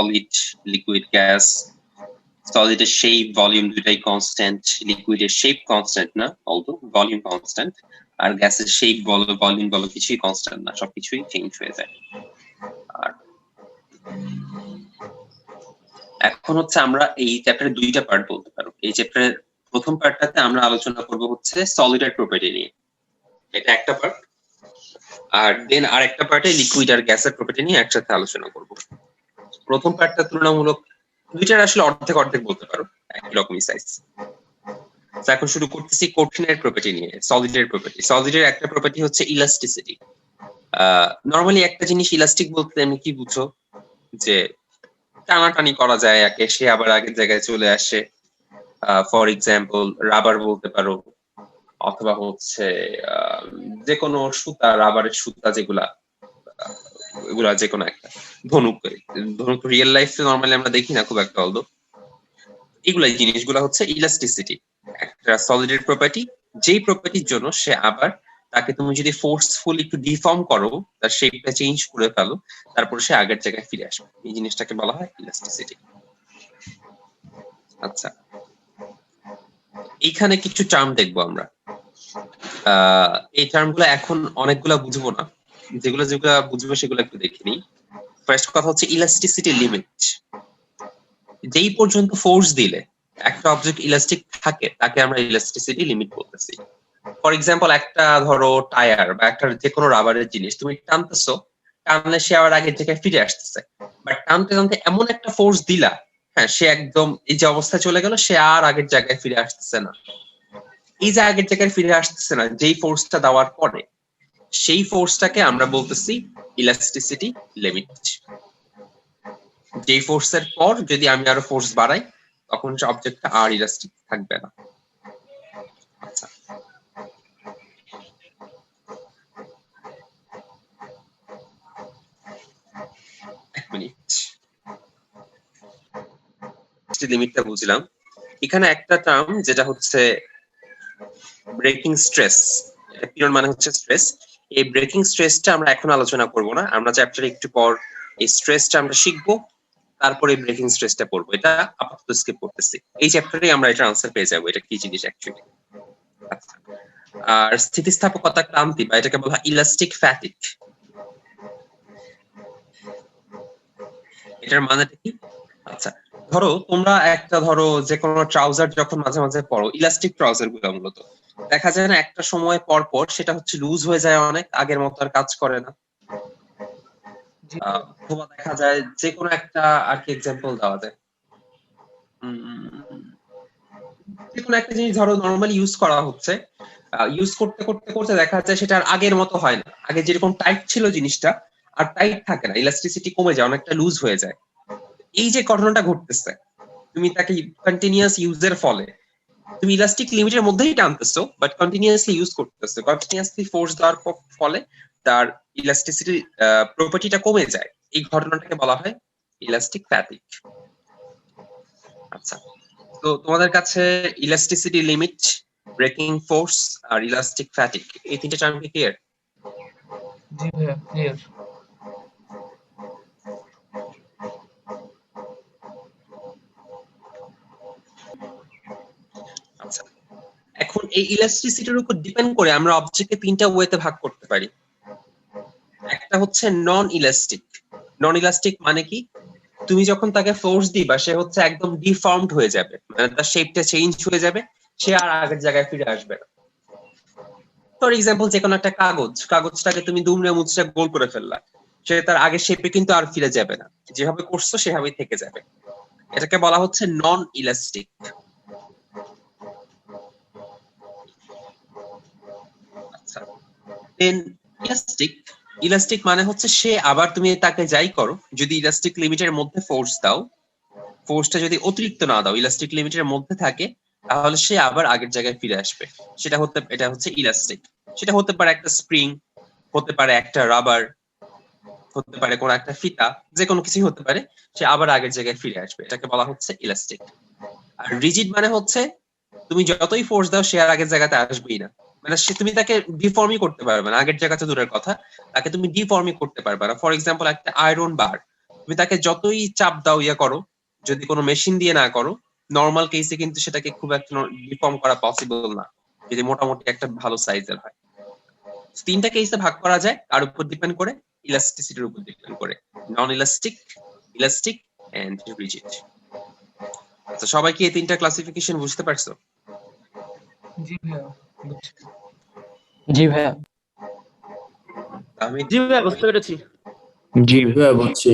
Solid, liquid, gas. সলিডের shape, volume দুটাই constant, লিকুইডের শেপ কনস্ট্যান্ট না, অলদো ভলিউম কনস্ট্যান্ট, আর গ্যাসের শেপ বলো ভলিউম বলো কিছুই কনস্ট্যান্ট না, সবকিছুই চেঞ্জ হয়ে যায়। আর এখন হচ্ছে আমরা এই চ্যাপ্টারের দুইটা পার্ট বলতে পারো। এই চ্যাপ্টারের প্রথম পার্টটাতে আমরা আলোচনা করব হচ্ছে সলিডের প্রপার্টি নিয়ে, এটা একটা পার্ট। আর দেন আর একটা পার্টে লিকুইড আর গ্যাসের প্রপার্টি নিয়ে একসাথে আলোচনা করব। প্রথম পার্টটা তুলনামূলক দুইটার আসলে অর্ধেক অর্ধেক বলতে পারো, একই রকমই সাইজ। এখন শুরু করতেছি কঠিনের প্রপার্টি নিয়ে, সলিডের প্রপার্টি। সলিডের একটা প্রপার্টি হচ্ছে ইলাস্টিসিটি। নরমালি একটা জিনিস ইলাস্টিক বলতে আমি কি বুঝো, যে টানাটানি করা যায় একে, সে আবার আগের জায়গায় চলে আসে। ফর এক্সাম্পল রাবার বলতে পারো, অথবা হচ্ছে যে কোনো সুতা, রাবারের সুতা যেগুলা, এগুলা যে কোনো একটা ধনুক। ধনুক রিয়েল লাইফে নরমালি আমরা দেখি না খুব একটা, অলদো এগুলাই জিনিসগুলা হচ্ছে ইলাস্টিসিটি, একটা সলিডের প্রপার্টি, যেই প্রপার্টির জন্য সে আবার তাকে তুমি যদি ফোর্সফুল একটু ডিফর্ম করো, তার শেপটা চেঞ্জ করে ফেলো, তারপর সে আগের জায়গায় ফিরে আসবে, এই জিনিসটাকে বলা হয় ইলাস্টিসিটি। আচ্ছা, এইখানে কিছু টার্ম দেখবো আমরা। এই টার্মগুলো এখন অনেকগুলা বুঝবো না, যেগুলো যেগুলো বুঝবো সেগুলো একটু দেখে নিই। ফার্স্ট কথা হচ্ছে ইলাস্টিসিটি লিমিট। যেই পর্যন্ত ফোর্স দিলে একটা অবজেক্ট ইলাস্টিক থাকে, তাকে আমরা ইলাস্টিসিটি লিমিট বলতেছি। ফর এক্সাম্পল, একটা ধরো টায়ার বা একটা যে কোনো রাবারের জিনিস তুমি টানতেছো, টানলে সে আবার আগের জায়গায় ফিরে আসতেছে, বাট টানতে টানতে এমন একটা ফোর্স দিলা, হ্যাঁ, সে একদম এই যে অবস্থায় চলে গেল, সে আর আগের জায়গায় ফিরে আসতেছে না। এই যে আগের জায়গায় ফিরে আসতেছে না, যেই ফোর্সটা দেওয়ার পরে, সেই ফোর্সটাকে আমরা বলতেছি ইলাস্টিসিটি লিমিট। যেই ফোর্সের পর যদি আমি আরো ফোর্স বাড়াই, তখন সে অবজেক্টটা আর ইলাস্টিক থাকবে না। আচ্ছা, এক মিনিট, লিমিটটা বুঝলাম। এখানে একটা টার্ম যেটা হচ্ছে ব্রেকিং স্ট্রেস, পিরিয়ড মানে হচ্ছে স্ট্রেস। এই ব্রেকিং স্ট্রেসটা আমরা এখন আলোচনা করব না, আমরা চ্যাপ্টারে একটু পর এই স্ট্রেসটা আমরা শিখবো, তারপরে ব্রেকিং স্ট্রেসটা পড়বো। এটা আপাতত স্কিপ করতেছি, এই চ্যাপ্টারে আমরা এটা আনসার পেয়ে যাবো, এটা কি জিনিস অ্যাকচুয়ালি। আচ্ছা, আর স্থিতিস্থাপকতা ক্রান্তি বা এটাকে বলা হয় ইলাস্টিক ফ্যাটিক, এটার মানেটা কি? আচ্ছা, ধরো তোমরা একটা ধরো যে কোনো ট্রাউজার যখন মাঝে মাঝে পরো, ইলাস্টিক ট্রাউজার গুলো মূলত দেখা যায় না একটা সময় পর পর সেটা হচ্ছে লুজ হয়ে যায়, অনেক আগের মতো আর কাজ করে না। অথবা দেখা যায় যে কোনো একটা আর কি এক্সাম্পল দেওয়া যায়, যে কোনো একটা জিনিস ধরো নরমালি ইউজ করা হচ্ছে, ইউজ করতে করতে করতে দেখা যায় সেটা আর আগের মতো হয় না, আগে যেরকম টাইট ছিল জিনিসটা আর টাইট থাকে না, ইলাস্টিসিটি কমে যায়, অনেকটা লুজ হয়ে যায়। এই যে ঘটনাটা ঘটতেছে, তুমি তাকে কন্টিনিউয়াস ইউজের ফলে তুমি ইলাস্টিক লিমিটের মধ্যেই টানতেছো, বাট কন্টিনিউয়াসলি ইউজ করতেছো, কন্টিনিউয়াসলি ফোর্স দেওয়ার ফলে তার ইলাস্টিসিটি প্রপার্টিটা কমে যায়। এই ঘটনাটাকে বলা হয় ইলাস্টিক ফ্যাটিক। আচ্ছা, তো তোমাদের কাছে ইলাস্টিসিটি লিমিট, ব্রেকিং ফোর্স আর ইলাস্টিক ফ্যাটিক, এই তিনটা টার্ম কি ক্লিয়ার? জি ভাইয়া, ক্লিয়ার। আচ্ছা, এখন এই ইলাস্টিসিটির উপর ডিপেন্ড করে আমরা অবজেক্টকে তিনটা ওয়েতে ভাগ করতে পারি। একটা হচ্ছে নন ইলাস্টিক। নন ইলাস্টিক মানে কি? তুমি যখন তাকে ফোর্স দিবা, সে হচ্ছে একদম ডিফর্মড হয়ে যাবে, মানে তার শেপটা চেঞ্জ হয়ে যাবে, সে আর আগের জায়গায় ফিরে আসবে না। ফর এক্সাম্পল, যে কোনো একটা কাগজটাকে তুমি দুমড়ে মুচড়ে গোল করে ফেললা, সে তার আগের শেপে কিন্তু আর ফিরে যাবে না, যেভাবে করছো সেভাবেই থেকে যাবে। এটাকে বলা হচ্ছে নন ইলাস্টিক। আচ্ছা, দেন ইলাস্টিক। ইলাস্টিক মানে হচ্ছে সে আবার তুমি তাকে যাই করো, যদি ইলাস্টিক লিমিটের মধ্যে ফোর্স দাও, ফোর্সটা যদি অতিরিক্ত না দাও, ইলাস্টিক লিমিটের মধ্যে থাকে, তাহলে সে আবার আগের জায়গায় ফিরে আসবে। এটা হচ্ছে ইলাস্টিক। সেটা হতে পারে একটা স্প্রিং, হতে পারে একটা রাবার, হতে পারে কোন একটা ফিতা, যে কোনো কিছুই হতে পারে, সে আবার আগের জায়গায় ফিরে আসবে, এটাকে বলা হচ্ছে ইলাস্টিক। আর রিজিড মানে হচ্ছে তুমি যতই ফোর্স দাও, সে আর আগের জায়গাতে আসবেই না, মানে তুমি তাকে ডিফর্মই করতে পারবে না, আগের জায়গাতে দূরের কথা, তাকে তুমি ডিফর্মই করতে পারবে না। ফর এক্সাম্পল, একটা আয়রন বার তুমি তাকে যতই চাপ দাও ইয়া করো, যদি কোনো মেশিন দিয়ে না করো, নর্মাল কেসে কিন্তু সেটাকে খুব একটা ডিফর্ম করা পসিবল না, যদি মোটামুটি একটা ভালো সাইজের হয়। তিনটা কেসে ভাগ করা যায়, আর উপর ডিপেন্ড করে, ইলাস্টিসিটির উপর ডিপেন্ড করে, নন ইলাস্টিক, ইলাস্টিক এন্ড রিজিড। আচ্ছা, সবাই কি এই তিনটা ক্লাসিফিকেশন বুঝতে পারছো? জি ভাইয়া বুঝছি। জি ভাইয়া। আমি জি ভাইয়া বুঝতে পেরেছি। জি ভাইয়া বুঝছি।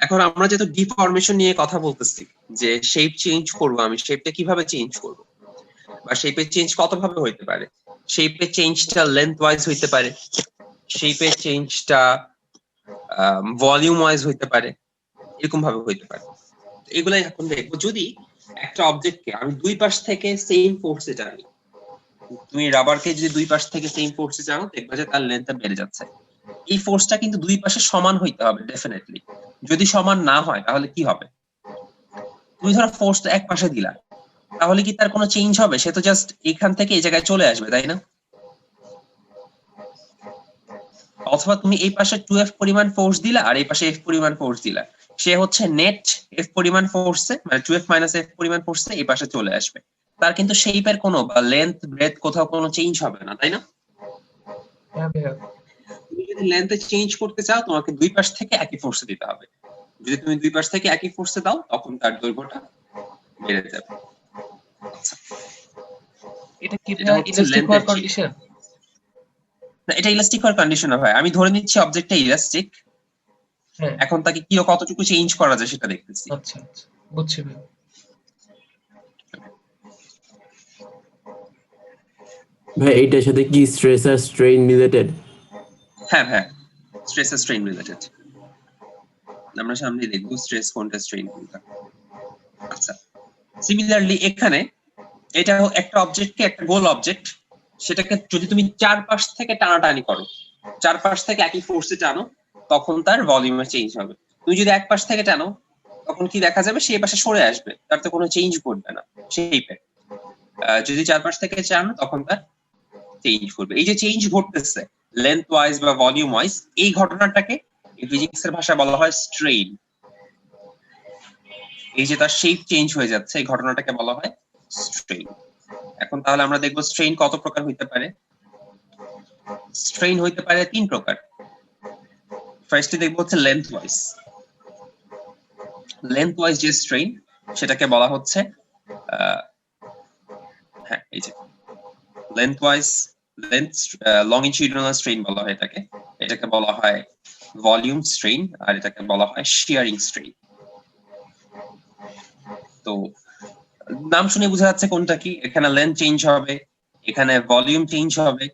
এখন আমরা যেহেতু ডিফরমেশন নিয়ে কথা বলতেছি, যে শেপ চেঞ্জ করব, আমি শেপটা কিভাবে চেঞ্জ করব, বা শেপের চেঞ্জ কত ভাবে হইতে পারে। শেপের চেঞ্জটা লেন্থ ওয়াইজ হইতে পারে, শেপের চেঞ্জটা ভলিউম ওয়াইজ হইতে পারে, এরকম ভাবে হইতে পারে। এগুলাই এখন দেখবো। যদি একটা অবজেক্টকে আমি দুই পাশ থেকে সেম ফোর্সে টানি, তুমি রাবারকে যদি দুই পাশ থেকে সেম ফোর্সে টানো, দেখবে যে তার লেন্থটা বেড়ে যাচ্ছে। এই ফোর্সটা কিন্তু দুই পাশে সমান হইতে হবে ডেফিনেটলি। যদি সমান না হয় তাহলে কি হবে? তুমি ধরো ফোর্সটা এক পাশে দিলা, তাহলে কি তার কোনো চেঞ্জ হবে? সে তো জাস্ট এখান থেকে এই জায়গায় চলে আসবে, তাই না? অথবা তুমি এই পাশে 2f পরিমাণ ফোর্স দিলা আর এই পাশে f পরিমাণ ফোর্স দিলা, সে হচ্ছে নেট f পরিমাণ ফোর্সে, মানে 2f - f পরিমাণ ফোর্সে এই পাশে চলে আসবে। তার কিন্তু শেপের কোনো বা লেন্থ ব্রেথ কোথাও কোনো চেঞ্জ হবে না, তাই না? হ্যাঁ ভাইয়া। তুমি যদি লেন্থে চেঞ্জ করতে চাও, তোমাকে দুই পাশ থেকে একই ফোর্সে দিতে হবে। যদি তুমি দুই পাশ থেকে একই ফোর্সে দাও, তখন তার দৈর্ঘ্যটা বেড়ে যাবে। আচ্ছা, এটা কি এটা ভাইয়া হচ্ছে ইলাস্টিক length হওয়ার এর কন্ডিশন? না, এটা ইলাস্টিক হওয়ার কন্ডিশন না ভাই। আমি ধরে নিচ্ছি অবজেক্টটা ইলাস্টিক, হ্যাঁ এখন তাকে কি কতটুকু চেঞ্জ করা যায় সেটা দেখতেছি। আচ্ছা আচ্ছা বুঝছি ভাইয়া। ভাই এইটার সাথে কি স্ট্রেস আর স্ট্রেইন রিলেটেড? হ্যাঁ হ্যাঁ, স্ট্রেস আর স্ট্রেইন রিলেটেড। আমরা সামনে দেখবো স্ট্রেস কোনটা, স্ট্রেইন কোনটা। আচ্ছা, সিমিলারলি এখানে এটা একটা অবজেক্টকে, একটা গোল অবজেক্ট, সেটাকে যদি তুমি চারপাশ থেকে টানাটানি করো, চারপাশ থেকে একই ফোর্সে টানো, তখন তার ভলিউমে চেঞ্জ হবে। তুমি যদি এক পাশ থেকে টানো, তখন কি দেখা যাবে? সেই পাশে সরে আসবে, তার তো কোনো চেঞ্জ করবে না শেপে। যদি চারপাশ থেকে টানো, তখন তার চেঞ্জ করবে। এই যে চেঞ্জ ঘটতেছে লেন্থ ওয়াইজ বা ভলিউম ওয়াইজ, এই ঘটনাটাকে ফিজিক্স এর ভাষায় বলা হয় স্ট্রেইন। এই যে তার শেপ চেঞ্জ হয়ে যাচ্ছে, এই ঘটনাটাকে বলা হয় স্ট্রেইন। এখন তাহলে আমরা দেখবো স্ট্রেইন কত প্রকার হইতে পারে। স্ট্রেইন হইতে পারে তিন প্রকার। ফার্স্টে দেখবো হচ্ছে লেন্থ ওয়াইজ। লেন্থ ওয়াইজ যে স্ট্রেইন, সেটাকে বলা হচ্ছে হ্যাঁ, এই যে লেন্থ ওয়াইজ, লেন্থ লংজিটিউডিনাল স্ট্রেইন বলা হয় এটাকে। এটাকে বলা হয় ভলিউম স্ট্রেইন, আর এটাকে বলা হয় শিয়ারিং স্ট্রেইন। তো নাম শুনে বোঝা যাচ্ছে কোনটা কি। এখানে লেন্থ চেঞ্জ হবে, এখানে ভলিউম চেঞ্জ হবে,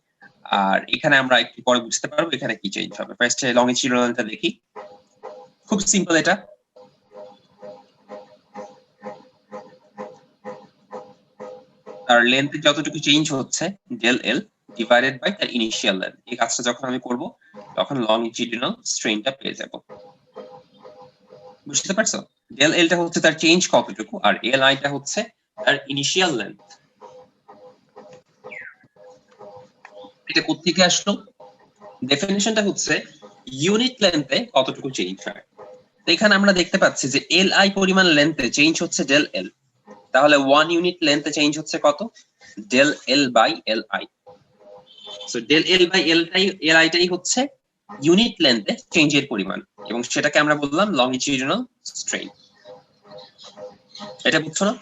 আর এখানে আমরা একটু পরে বুঝতে পারবো এখানে কি চেঞ্জ হবে। ফার্স্টে লংজিটিউডিনালটা দেখি, খুব সিম্পল এটা। তার লেন্থে যতটুকু চেঞ্জ হচ্ছে, ডেল এল ডিভাইডেড বাই তার ইনিশিয়াল লেন্থ। এই কাজটা যখন আমি করব, তখন লংজিটিউডিনাল স্ট্রেইনটা পেয়ে যাব। বুঝতে পারছো? ডেল এলটা হচ্ছে তার চেঞ্জ কতটুকু, আর এল আইটা হচ্ছে তার ইনিশিয়াল লেন্থ। এটা কোত্থেকে আসলো? ডেফিনিশনটা হচ্ছে ইউনিট লেন্থে কতটুকু চেঞ্জ হয়। তো এখানে আমরা দেখতে পাচ্ছি যে এল আই পরিমাণ লেন্থে চেঞ্জ হচ্ছে ডেল এল, তাহলে 1 ইউনিট লেন্থে চেঞ্জ হচ্ছে কত? Del l by l i. So del l by l আইটাই হচ্ছে ইউনিট লেন্থে চেঞ্জের পরিমাণ, এবং সেটাকে আমরা বললাম লংজিটিউডিনাল স্ট্রেইন। এটা বুঝছো না?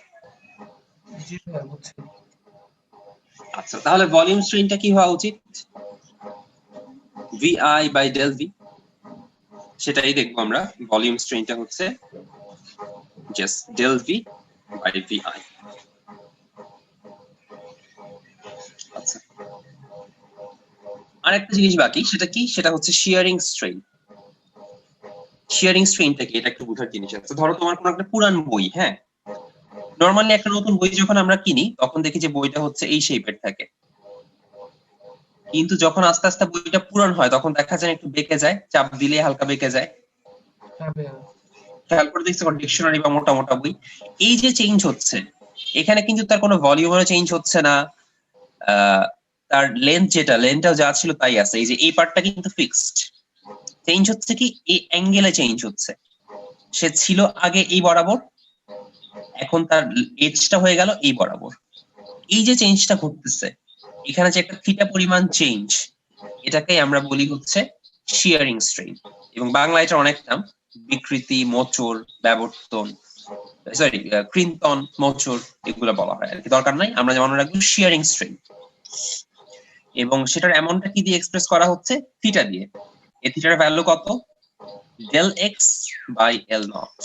জি ভাইয়া বুঝছি। আচ্ছা, তাহলে ভলিউম স্ট্রেইনটা কি হওয়া উচিত? VI by del V. সেটাই দেখবো আমরা। ভলিউম স্ট্রেইনটা হচ্ছে just del V by VI। আচ্ছা, আরেকটা জিনিস বাকি, সেটা কি? সেটা হচ্ছে শিয়ারিং স্ট্রেইন। শিয়ারিং স্ট্রেইনটা কি, এটা একটু বোঝার জিনিস আছে। ধরো তোমার কোনো একটা পুরান বই, হ্যাঁ, নরমালি একটা নতুন বই যখন আমরা কিনি, তখন দেখি যে বইটা হচ্ছে এই শেপের থাকে, কিন্তু যখন আস্তে আস্তে বইটা পুরান হয়, তখন দেখা যায় একটু বেঁকে যায়, চাপ দিলে হালকা বেঁকে যায়। হ্যাঁ ভাইয়া। খেয়াল করে দেখছো ডিকশনারি বা মোটা মোটা বই, এই যে চেঞ্জ হচ্ছে, এখানে কিন্তু তার কোনো ভলিউমেরও চেঞ্জ হচ্ছে না, তার লেন্থটাও যা ছিল তাই আছে। এই যে এই পার্টটা কিন্তু ফিক্সড, চেঞ্জ হচ্ছে কি এই অ্যাঙ্গেলে চেঞ্জ হচ্ছে। সে ছিল আগে এই বরাবর, এখন তার এজটা হয়ে গেল এই বরাবর। এই যে চেঞ্জটা ঘটতেছে, এখানে যে একটা থিটা পরিমাণ চেঞ্জ, এটাকেই আমরা বলি হচ্ছে শিয়ারিং স্ট্রেইন। এবং বাংলা এটা অনেক নাম, বিকৃতি, মোচড়, ব্যাবর্তন, সরি কৃন্তন, মোচড়, এগুলো বলা হয় আর কি, দরকার নাই। আমরা মনে রাখবো শিয়ারিং স্ট্রেইন। এবং সেটার অ্যামাউন্টটা কি দিয়ে এক্সপ্রেস করা হচ্ছে? থিটা দিয়ে। এই থিটার ভ্যালু কত? Del x by L nought,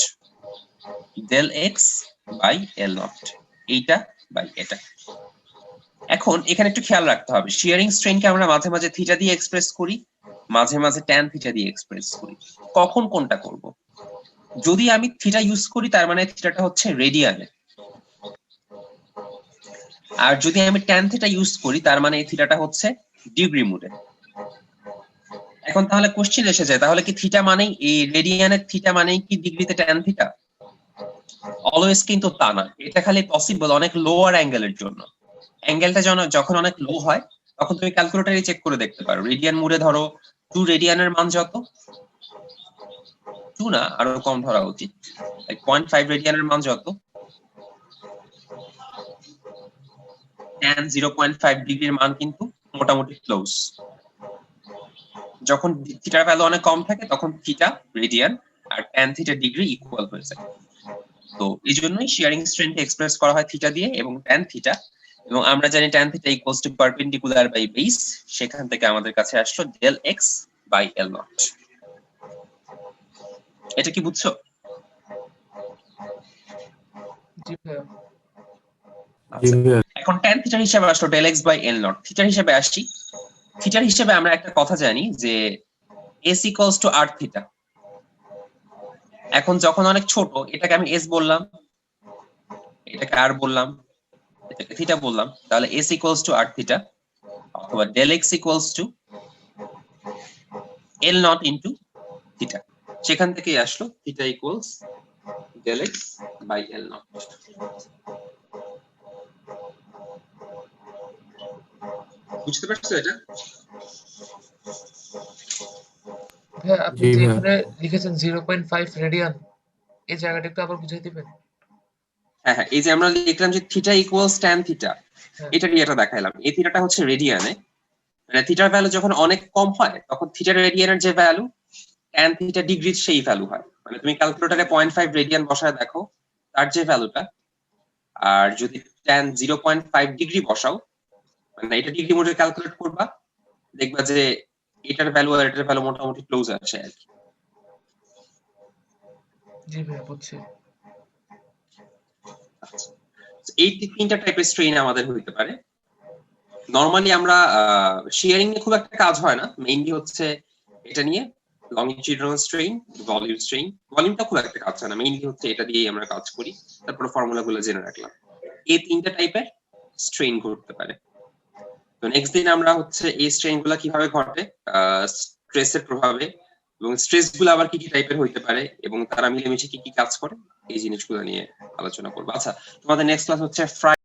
del x by L nought, এইটা বাই এটা। এখন এখানে একটু খেয়াল রাখতে হবে, শিয়ারিং স্ট্রেইনকে আমরা মাঝে মাঝে থিটা দিয়ে এক্সপ্রেস করি, মাঝে মাঝে ট্যান থিটা দিয়ে এক্সপ্রেস করি। কখন কোনটা করব? যদি আমি থিটা ইউজ করি তার মানে থিটাটা হচ্ছে রেডিয়ানে, আর যদি আমি ট্যান থিটা ইউজ করি তার মানে এই থিটাটা হচ্ছে ডিগ্রি মোডে। এখন তাহলে কোশ্চেন এসে যায়, তাহলে কি থিটা মানেই এই রেডিয়ানের থিটা মানেই কি ডিগ্রিতে ট্যান থিটা? অলওয়েজ কিন্তু তা না, এটা খালি পসিবল অনেক লোয়ার অ্যাঙ্গেলের জন্য। অ্যাঙ্গেলটা যখন অনেক লো হয় তখন তুমি ক্যালকুলেটরে চেক করে দেখতে পারো। রেডিয়ান মোডে ধরো 2 রেডিয়ানের মান যত, 2 না আরো কম ধরা উচিত, 0.5 রেডিয়ানের মান যত, tan 0.5 ডিগ্রির মান কিন্তু মোটামুটি ক্লোজ। যখন থিটার ভ্যালু অনেক কম থাকে তখন থিটা রেডিয়ান আর tan থিটা ডিগ্রি ইকুয়াল হয়ে যায়। তো এই জন্যই শিয়ারিং স্ট্রেনকে এক্সপ্রেস করা হয় থিটা দিয়ে এবং tan থিটা। এবং আমরা জানি tan theta equals to perpendicular by base, সেখান থেকে আমাদের কাছে আসলো del x by L nought. এটা কি বুঝছো? জি ভাইয়া। জি ভাইয়া। এখন tan থিটার হিসাবে আসলো del x by L nought. থিটার হিসাবে আসি, থিটার হিসাবে আমরা একটা কথা জানি যে s equals to r theta. এখন যখন অনেক ছোট, এটাকে আমি s বললাম, এটাকে r বললাম, এটাকে থিটা বললাম, তাহলে s equals to r theta, অথবা del x equals to l not into theta. সেখান থেকেই আসলো theta equals del x by l not. বুঝতে পারছো এটা? ভাইয়া আপনি জি যে ভাইয়া। এখানে লিখেছেন 0.5 রেডিয়ান, এই জায়গাটা একটু আবার বুঝিয়ে দিবেন? হ্যাঁ হ্যাঁ, এই যে আমরা লিখলাম যে থিটা ইকুয়ালস tan থিটা, হ্যাঁ এটা দিয়ে এটা দেখাইলাম। এই থিটাটা হচ্ছে রেডিয়ানে, মানে থিটার ভ্যালু যখন অনেক কম হয় তখন থিটা রেডিয়ানের যে ভ্যালু tan থিটা ডিগ্রির সেই ভ্যালু হয়। মানে তুমি ক্যালকুলেটরে 0.5 রেডিয়ান বসায় দেখো তার যে ভ্যালুটা, আর যদি tan 0.5 ডিগ্রি বসাও, মানে এটা ডিগ্রি মোডে ক্যালকুলেট করবা, দেখবা যে এটার ভ্যালু আর এটার ভ্যালু মোটামুটি ক্লোজ আসে আর কি। জি ভাইয়া বুঝছি। এই তিনটা টাইপের স্ট্রেইন আমাদের হইতে পারে। নরমালি আমরা শেয়ারিং এ খুব একটা কাজ হয় না, মেইনলি হচ্ছে এটা নিয়ে লংজিটিউডাল স্ট্রেইন, ভলিউম স্ট্রেইন। ভলিউমটা খুব একটা কাজ হয় না, মেইনলি হচ্ছে এটা দিয়েই আমরা কাজ করি। তারপরে ফর্মুলা গুলো জেনে রাখলাম। এই তিনটা টাইপের স্ট্রেইন ঘটতে পারে। তো নেক্সট দিন আমরা হচ্ছে এই স্ট্রেইন গুলা কিভাবে ঘটে, স্ট্রেসের প্রভাবে, এবং স্ট্রেস গুলো আবার কি কি টাইপের হইতে পারে এবং তারা মিলেমিশে কি কি কাজ করে, এই জিনিসগুলো নিয়ে আলোচনা করবো। আচ্ছা, তোমাদের নেক্সট ক্লাস হচ্ছে